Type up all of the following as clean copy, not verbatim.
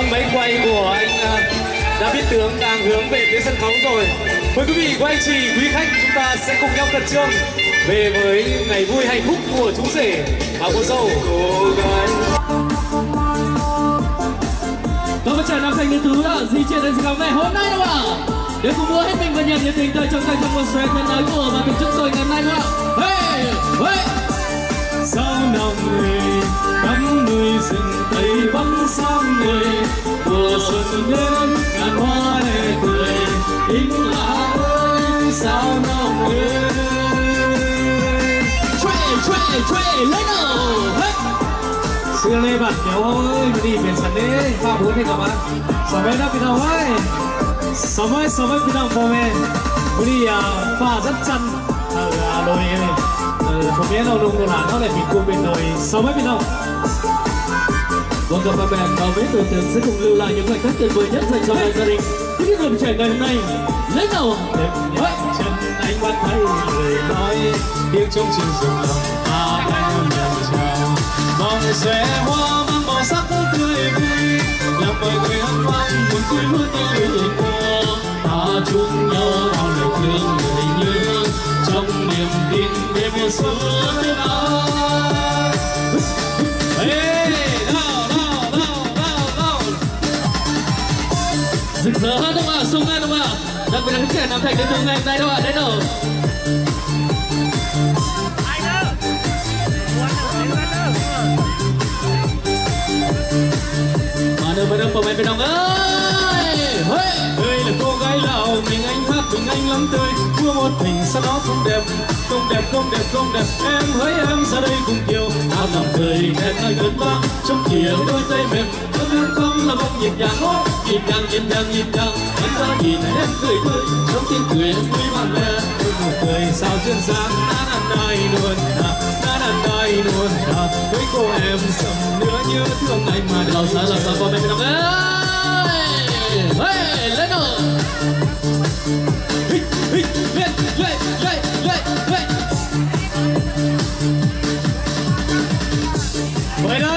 Vâng, máy quay của anh David Tướng đang hướng về phía sân khấu rồi. Mời quý vị, quý anh chị, quý khách, chúng ta sẽ cùng nhau khẩn trương về với ngày vui hạnh phúc của chú rể và cô dâu. Cô gái. Các bạn trẻ nam thanh niên thứ đã di chuyển đến sân khấu ngày hôm nay đâu ạ? Để cùng mua hết mình và nhận nhiệt tình tới trong tay trong một xòe thân ái của và tổ chức tôi ngày hôm nay đâu ạ? Hey, hey. Sao nồng người cắm núi rừng tây vắng sang người, mùa xuân đến ngàn hoa lệ cười, tình lạ ơi sao nồng người. Trệ lấy nào. Xưa nay bạn kéo ơi, đi biển sẵn đấy, pha bốn thì các bạn. Sao vậy đóพี่น้องเว้ย sao vậyพี่น้องพ่อแม่วันนี้ฟ้าrất chăn đồiผมเนี้ยเราลงในหลานเท่าไหร่มีกูเป็นหน่อย sao vậyพี่น้อง Vâng, gặp các bạn vào với tưởng tượng sẽ cùng lưu lại những khoảnh khắc tuyệt vời nhất dành cho mọi gia đình. Những người trẻ ngày hôm nay lấy nào chân anh bắt thấy người nói tiếng trong chiều rừng lòng anh nhận chào mong sẽ hoa mang màu sắc tươi vui làm mọi người hân hoan buồn vui luôn như người qua ta chung nhau bao lời thương người nhớ trong niềm tin về mùa xuân đến ai. rực rỡ hết đúng không ạ? Sung lên đúng không ạ? Đặc biệt là những trẻ nam thành đến từ ngày hôm nay đâu ạ? Đến đâu? Mà đâu phòng em bên đồng ơi. Đây là cô gái Lào, mình anh hát mình anh lắm tươi, mua một mình sao đó không đẹp. Em hỡi em ra đây cùng chiều, hát lòng cười khen ai cơn vang trong chiều đôi tay mềm. Em không là bông nhịp nhàng, nhịp nhàng. Em ra nhìn em cười tươi, trong tiếng cười em vui man lệ. Một cười sao duyên dáng, na đài luôn. Với cô em sầm nữa nhớ thương anh mà Lào sao phòng em bên đồng ơi. Lên nào. Lên. Vậy đó,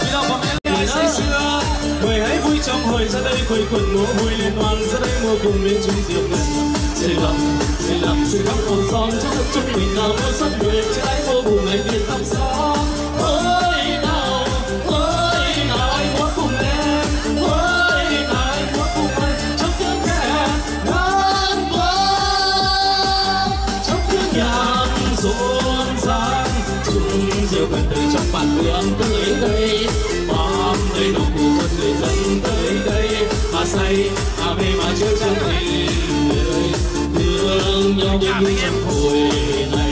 vì đâu bọn em gái say xưa. Mời hãy vui trong hồi ra đây quây quần múa vui liên hoan ra đây mua cùng lên chung rượu ngân. Xây lắm hồn son chắc thật chung mình nào mơ sắp người chứ anh vô buồn anh biết tâm gió. Hỡi nào anh muốn cùng em, hỡi nào anh muốn cùng anh trong tiếng khen ngân vang, trong tiếng nhạc rộn ràng chung rượu gần từ trong bản hương tới đây, bám đầy nụ cười con người dân tới đây mà say mà mê mà chơi chân tình người thương nhau như trong hồi này.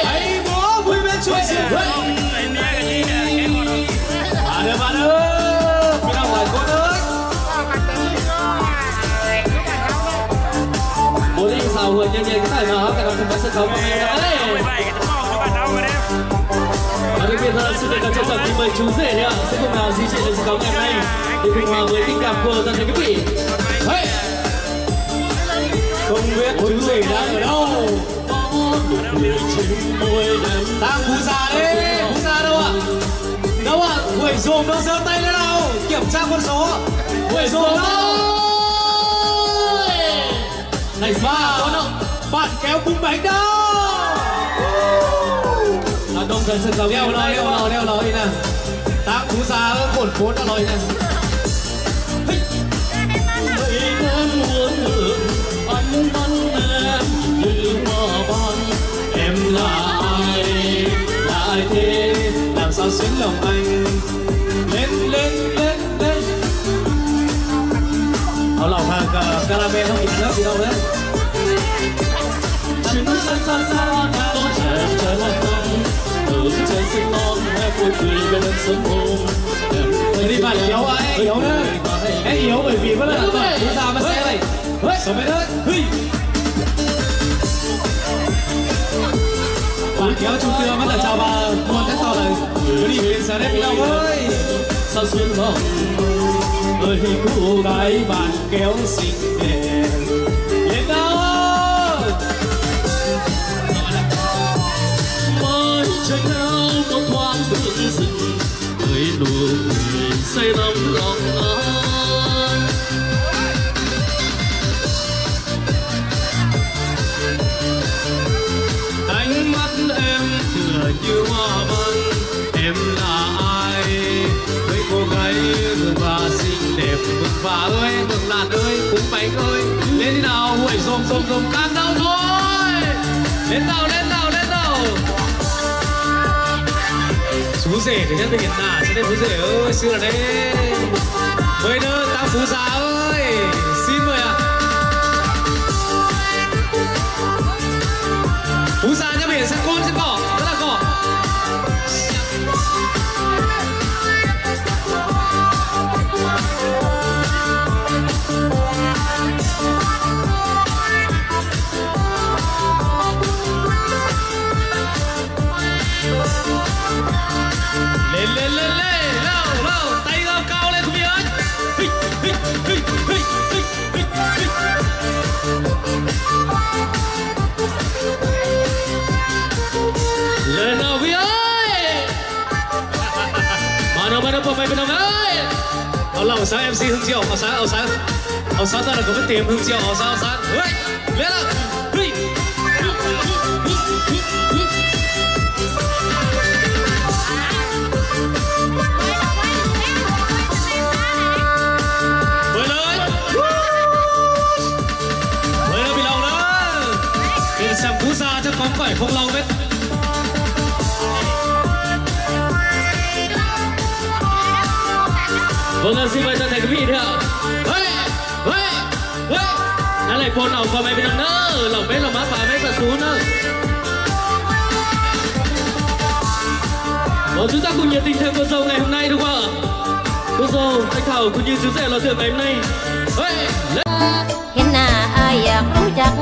Hãy múa vui bên chuối rượu. Bạn ơi,พี่น้องหลายคนเอ้ย Bố đi xào hưởng nhanh cái tài nào cả đồng sân khấu của em đấy. Và đặc biệt là sự trân trọng kính mời chú rể đấy ạ, sẽ cùng nào di chuyển đến sân khấu ngày hôm nay để cùng hòa với tình cảm của toàn thể quý vị. Không biết chú rể đang ở đâu. Đang phú già đấy, phú già đâu ạ? Đâu ạ? Buổi dùm đâu, giơ tay lên nào, kiểm tra con số. Buổi dùm đâu? Này bạn kéo cung bánh đâu? Đông thần sân khấu Đeo lòi nè. Đang phú già cột phố đã lòi nè. anh bắn em như hoa ban. Em là ai thế? Làm sao xuyến lòng anh? Lên.เอาเหล่ามาคาราเมลต้องกินแล้วพี่น้องเลย Chuyến xa có trẻ lăn tông từ trên sông non em vui cười bên em sớm hôm. Đi bạn yếu à, em yếu nữa. Em yếu bởi vì vẫn là bạn chúng ta mà sẽ này. Sống bên hết. Bạn kéo trung tiêu mất là chào bà con cách to này. Cứ đi về sáng đấyพี่น้องơi. Sao xuyên vòng ơi cô gái bạn kéo xinh đẹp lên đâu mới trên áo có thoáng bước rừng người nụ cười say đắm lòng áo. ơi mừng lạt ơi cúng bánh ơi lên đi nào huệ xồm can đâu thôi lên tàu phú rể thì nhất hiện nà cho nên phú rể ơi xưa là đây mời đơn tao phú già ơi xin mời ạ phú già nhá biển sân côn trên cỏ rất là cỏ lên lâu tay cao lên không biết lên nào Vi ơi mana pemain benang ơi Allah sáng MC Hương Triệu sáng ta là có biết tìm Hương Triệu sáng lên nào xem cú ra cho con phải không lâu hết vâng xin mời toàn thể quý vị nữa nó lại phone nào qua máy bên nữa lòng bếp lòng mát và bếp và xuống nữa chúng ta cùng nhiệt tình thêm cô dâu ngày hôm nay đúng không ạ cô dâu anh Thảo cũng như chú rể là thưởng ngày hôm nayเห็นหน้าอายอยากรู้จัก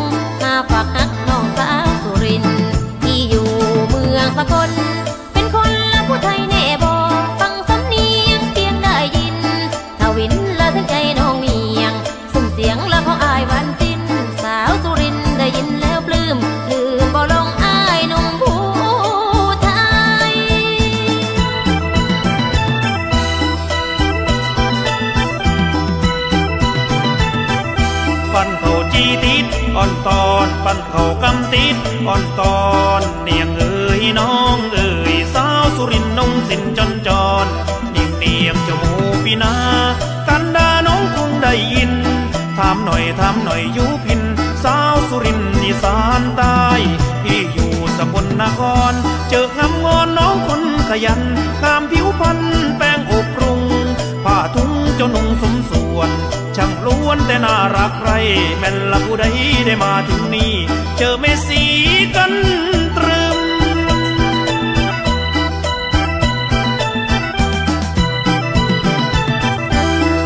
มาฝากฮักน้องสาวสุรินทร์ที่อยู่เมืองสกลเป็นคนละผู้ไทยแน่บ่ฟังสำเนียงเพียงได้ยินทวินละถึงใจน้องเมียงสุ่มเสียงละของอายวันสิ้นสาวสุรินทร์ได้ยินแล้วปลื้มลืมบ่ลงอายหนุ่มผู้ไทยปันเขาจีติดอ่อนตอนปันเขากำติดอ่อนตอนเนียงเอ๋ยน้องเอ๋ยสาวสุรินทร์นงสินจอนจอนเนียงเจ้าหมูปีนากันดาน้องคงได้ยินถามหน่อยอยู่พินสาวสุรินทร์อีสานใต้พี่อยู่สกลนครเจองามงอนน้องคนขยันงามผิวพรรณแป้งอบปรุงผ้าทุ่งเจ้านุ่งสมส่วนช่างล้วนแต่น่ารักใครแม่นละผู้ใดได้มาถึงนี่เจอเมสีกันตรึม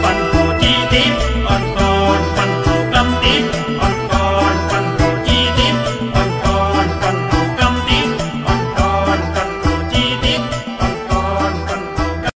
ปันเขาจีติดอ่อนก่อนปันเขากำติดอ่อนก่อนปันเขาจีติดอ่อนก่อนปันเขากำติดอ่อนก่อนปันเขาจีติดอ่อนก่อนปันเขากำ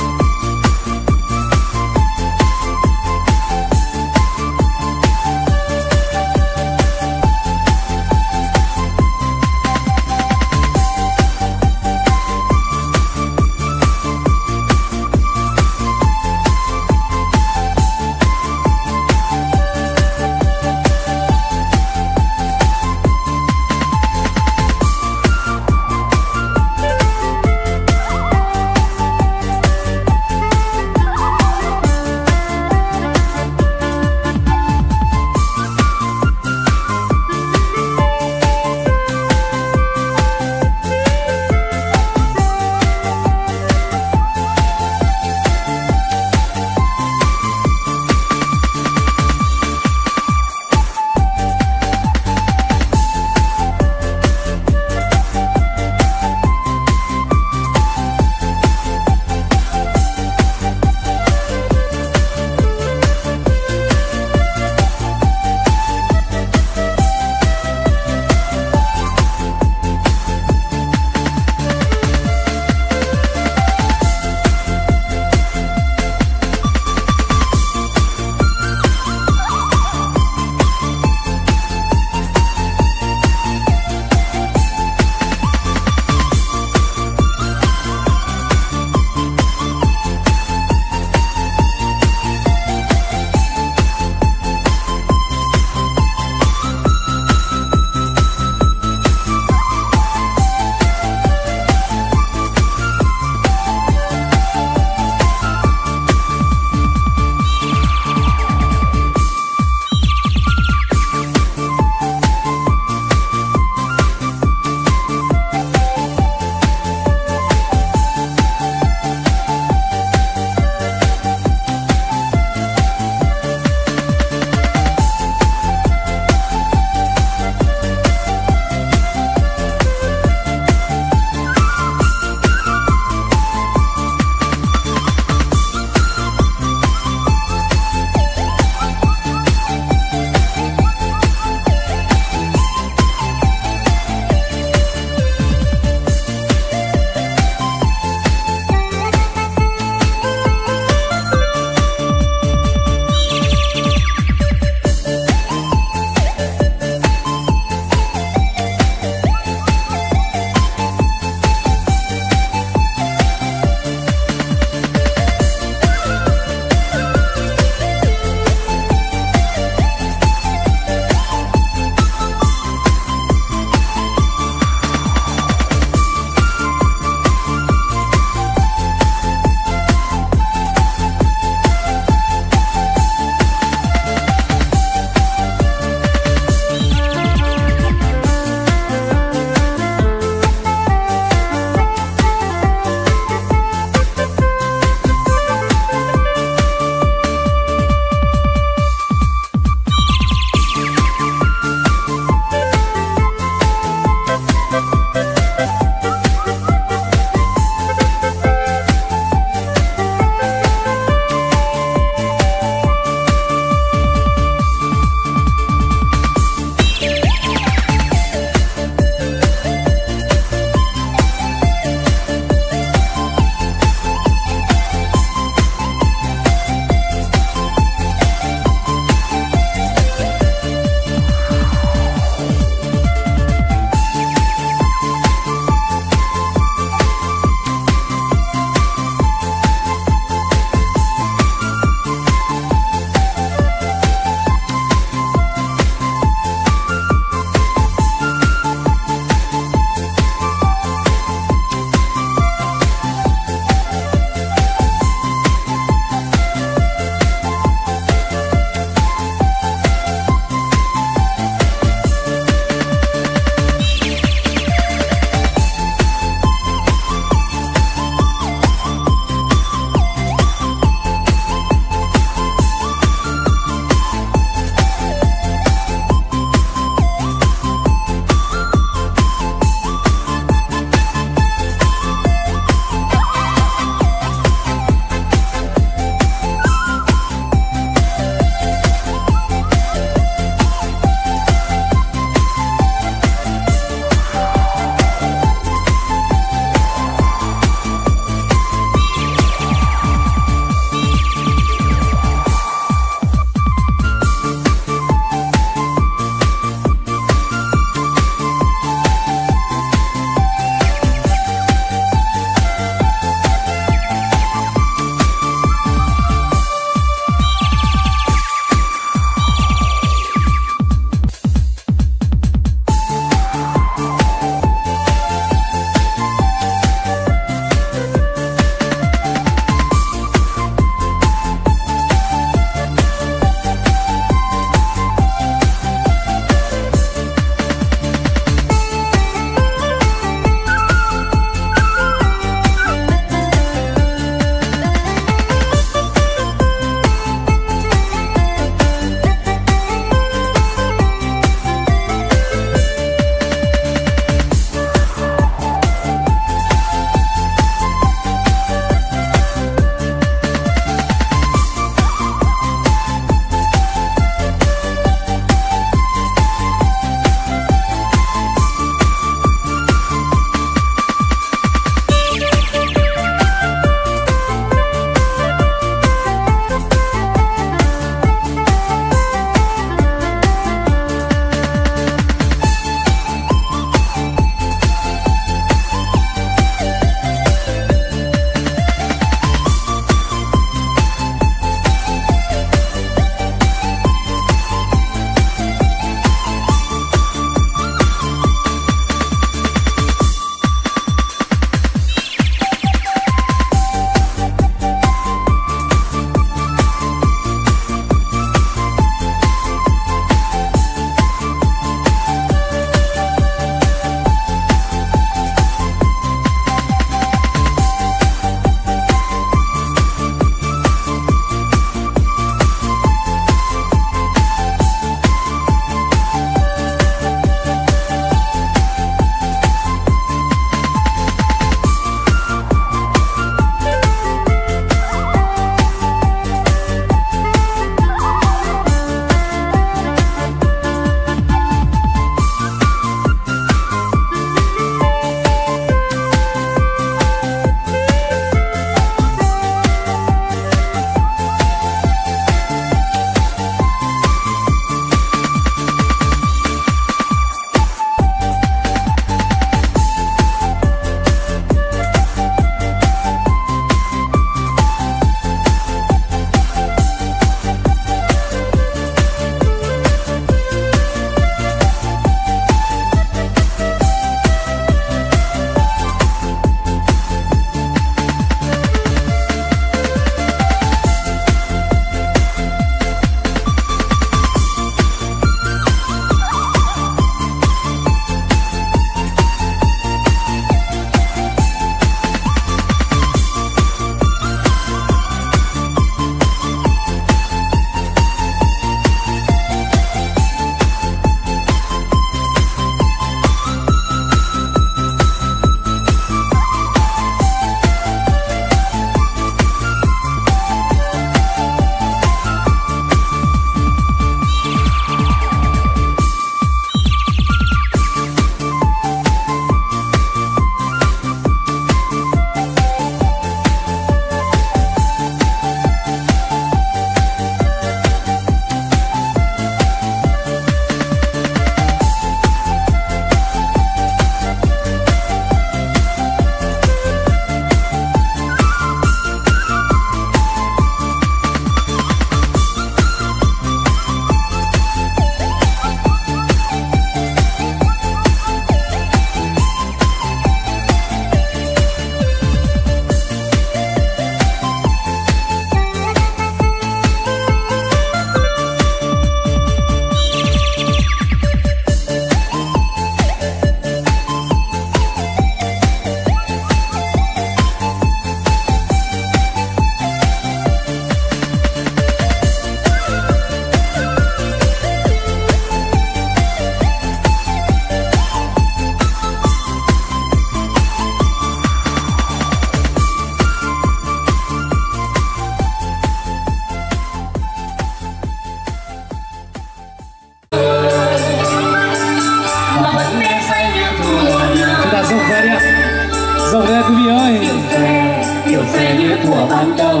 điều xe như thuở ban đầu.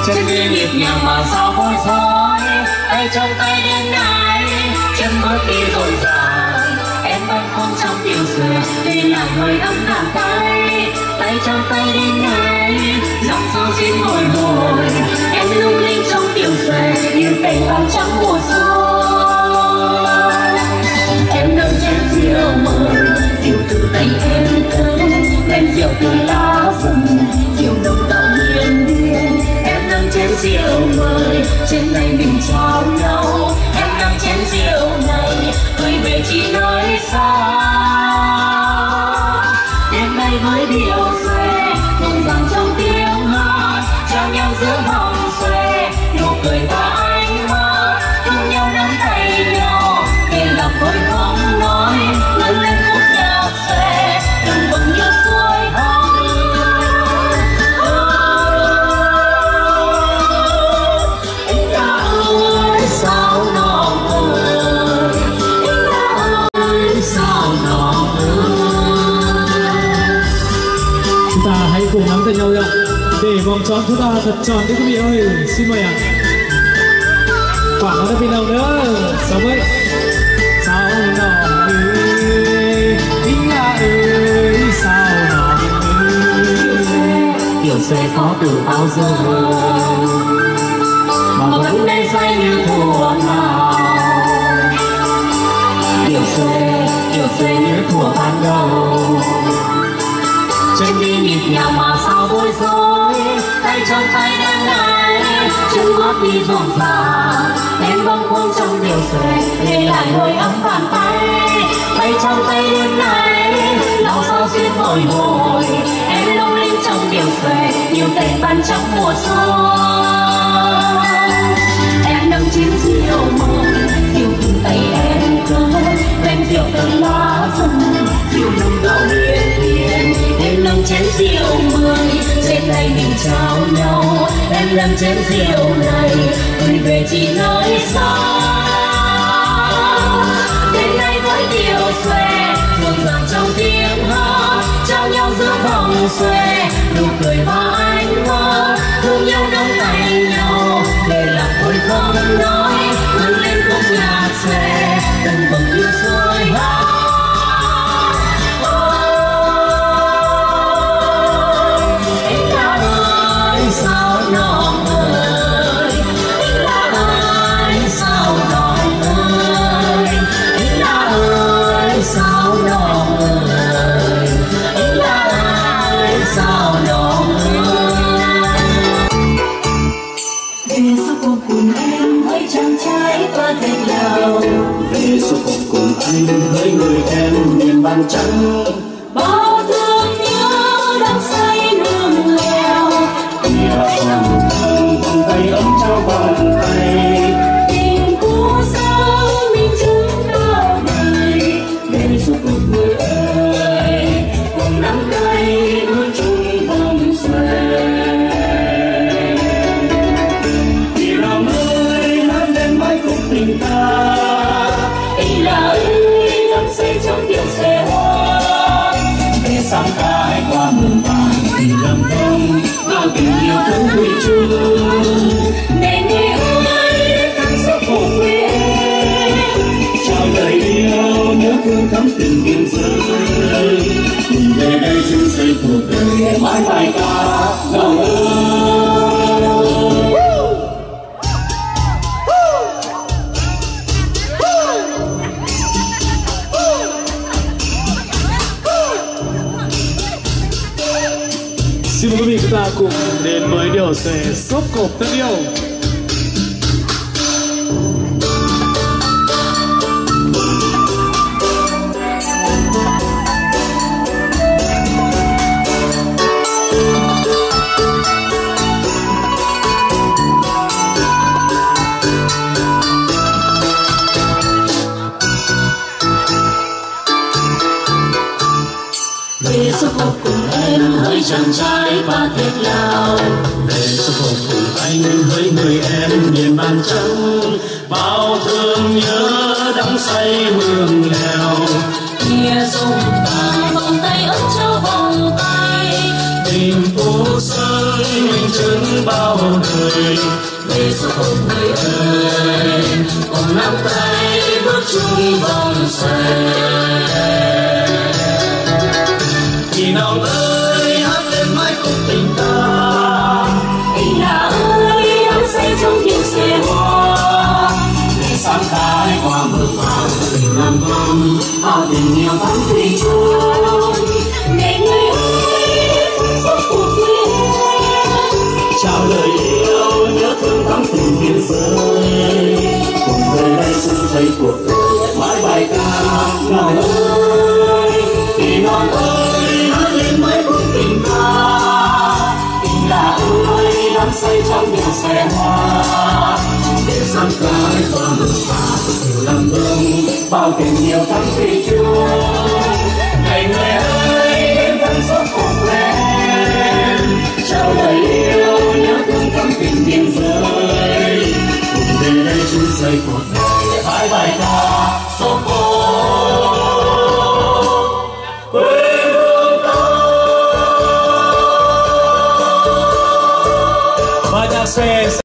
Chân đi nhịp nhàng mà sao vui rối, tay trong tay đến nay chân bước đi rộn ràng. Em vẫn không trong điều xuề vì là hơi ấm bàn tay, tay trong tay đến nay dòng sâu xin bồi hồi. Em lung linh trong điều xuề như cành vàng trắng mùa xuân. Em nâng chén rượu mời, rượu từ tay em thơm, men rượu từ lá rừng, rượu nồng đậm miên miên. Em nâng chén rượu mời, trên này mình trao nhau. Em nâng chén rượu này, gửi về chỉ nói sao. Đêm nay với điều xuề, rộn ràng trong tiếng hát, trao nhau giữa vòng xuề, nụ cười và ánh mắt, cùng nhau nắm tay nhau, để lòng tôi không nói, ngân lên khúc nhạc xuề, đừng bừng như suối hồng. Anh đã ơi sao nồng ơi, anh đã ơi sao nồng ơi. Chúng ta hãy cùng nắm tay nhau nhé, để vòng tròn chúng ta thật tròn đấy quý vị ơi. Xin mời ạ. Quảng nó bên đầu nữa. Sao vậy? Sao nồng ơi, anh là ơi sao nồng ơi. Điều xuề có từ bao giờ mà vẫn đây say như thuở nào. Điều xuề như thuở ban đầu. Chân đi nhịp nhàng mà sao bối rối, tay trong tay đang nay chân bước đi rộn ràng. Em bâng khuâng trong điều xuề để lại hơi ấm bàn tay, tay trong tay đêm nay lòng sao xuyên bồi hồi. Em lung linh trong điều xuề như cành ban trắng mùa xuân. Em nâng chén rượu mời, rượu từ tay em thơm, men rượu từ lá rừng, rượu nồng đậm miên miên. Em nâng chén rượu mời, trên tay mình trao nhau. Em nâng chén rượu này, gửi về chỉ nói sao. Đêm nay với điều xuề, rộn ràng trong tiếng hát, trao nhau giữa vòng xuề, nụ cười và ánh mắt, cùng nhau nắm tay nhau, để lòng tôi không nói, ngân lên khúc nhạc xuề, từng bừng như suối hát. Anh đã ơi sao nồng ơi, anh đã ơi sao nồng ơi, anh đã ơi sao nồng ơi, anh đã ơi sao nồng ơi. Về số cuộc cùng em với chàng trai qua thềm lào, về số cuộc cùng anh với người em miền ban trắng. Bao thương nhớ đang say hương leo, kia dòng thơm vòng tay ấm trao vòng tay. Tình cũ sao mình chung cả đời, về số cuộc người ơi cùng nắm tay bước chung vòng xuề. Vì lòng ơi hát lên mãi khúc tình ta, ý là ơi đắm say trong điều xuề hoa. Để sáng khai qua mường vàng vì lòng đông, bao tình yêu thương thủy chung. Để người ơi đến thăm giấc hồ quê, trao lời yêu nhớ thương thắm tình biên giới. Cùng về đây chung xây cuộc đời mãi bài ca lòng ơi. Xin mời quý vị chúng ta cùng đến với điều xuề xốp cộp thân yêu. Về số cuộc cùng em hỡi chàng trai qua thềm lào, về số cuộc cùng anh hỡi người em miền ban trắng. Bao thương nhớ đắm say hương lèo, kia dung vàng vòng tay ấm trao vòng tay. màu rơi mình chân bao đời để số không người ơi cùng nắm tay bước chung vòng xoay thì nào ơi hát lên mãi khúc tình ta tình nào ơi đắm say trong tiếng xe hoa để sáng khai qua mưa vàng tình làm vong bao tình yêu thắm thủy chung để người ơi suốt cuộc đời chào lời yêu nhớ thương thắm tình biên giới cùng về đây chung giây cuộc đời mãi bài ca non ơi thì non ơi hát lên mấy khúc tình ca tình là ơi đắm say trong điều xe hoa để sáng khai qua mưa vàng từ làm vong bao tình yêu thắm thủy chung ngày người ơi đến thân suốt cuộc lên trao lời yêu nhớ thương thắm tình biên giới cùng về đây chung giây cuộc đời mãi bài ca số quê hương ta và nhà xe